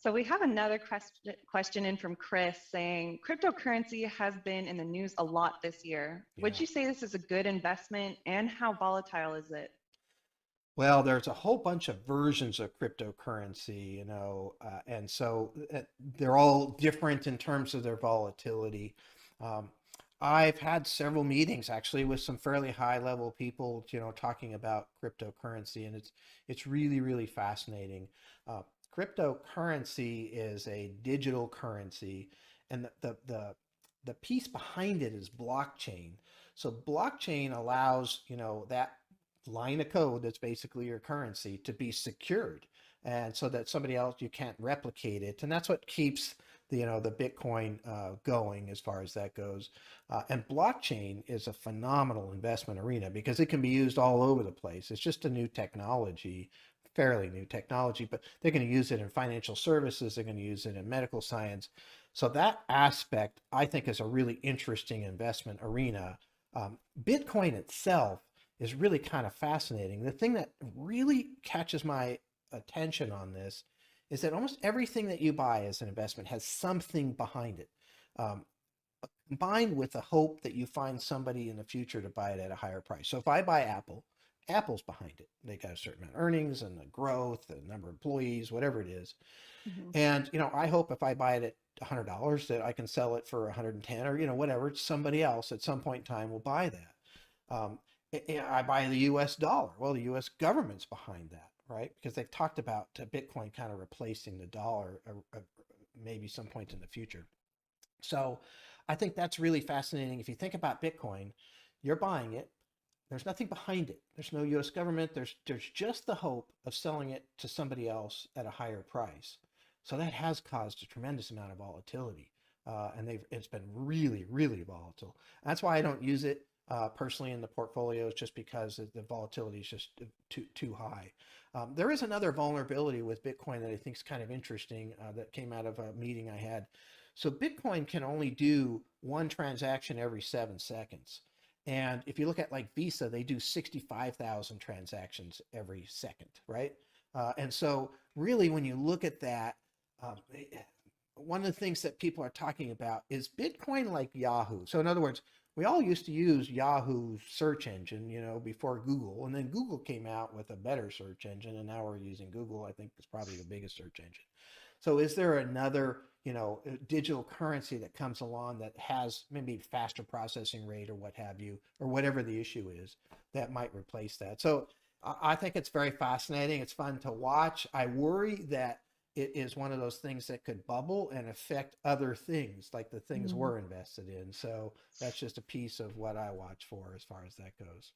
So we have another question in from Chris saying cryptocurrency has been in the news a lot this year. Would Yeah. you say this is a good investment and how volatile is it? Well, there's a whole bunch of versions of cryptocurrency, and so they're all different in terms of their volatility. Um, I've had several meetings actually with some fairly high level people, talking about cryptocurrency, and it's really, really fascinating. Uh, Cryptocurrency is a digital currency, and the piece behind it is blockchain. So blockchain allows, that line of code that's basically your currency to be secured, and so that somebody else, you can't replicate it, and that's what keeps the Bitcoin going as far as that goes. And blockchain is a phenomenal investment arena because it can be used all over the place. It's just a new technology, fairly new technology, but they're going to use it in financial services, they're going to use it in medical science. So that aspect, I think, is a really interesting investment arena. Bitcoin itself is really kind of fascinating. The thing that really catches my attention on this is that almost everything that you buy as an investment has something behind it, um, combined with the hope that you find somebody in the future to buy it at a higher price. So if I buy Apple, Apple's behind it. They got a certain amount of earnings and the growth, the number of employees, whatever it is. Mhm. And I hope if I buy it at $100 that I can sell it for 110, or whatever. Somebody else at some point in time will buy that. Um, I buy the U.S. dollar. Well, the U.S. government's behind that, right? Because they've talked about Bitcoin kind of replacing the dollar, maybe some point in the future. So I think that's really fascinating. If you think about Bitcoin, you're buying it. There's nothing behind it. There's no U.S. government. There's just the hope of selling it to somebody else at a higher price. So that has caused a tremendous amount of volatility, and it's been really, really volatile. That's why I don't use it personally in the portfolios, just because the volatility is just too high. There is another vulnerability with Bitcoin that I think is kind of interesting, that came out of a meeting I had. So Bitcoin can only do one transaction every 7 seconds. And if you look at like Visa, they do 65,000 transactions every second, right? And so really, when you look at that, um, one of the things that people are talking about is Bitcoin like Yahoo. So in other words, we all used to use Yahoo search engine, before Google, and then Google came out with a better search engine, and now we're using Google. I think it's probably the biggest search engine. So is there another, digital currency that comes along that has maybe faster processing rate or what have you, or whatever the issue is, that might replace that? So I think it's very fascinating. It's fun to watch. I worry that it is one of those things that could bubble and affect other things, like the things Mhm. we're invested in. So that's just a piece of what I watch for as far as that goes.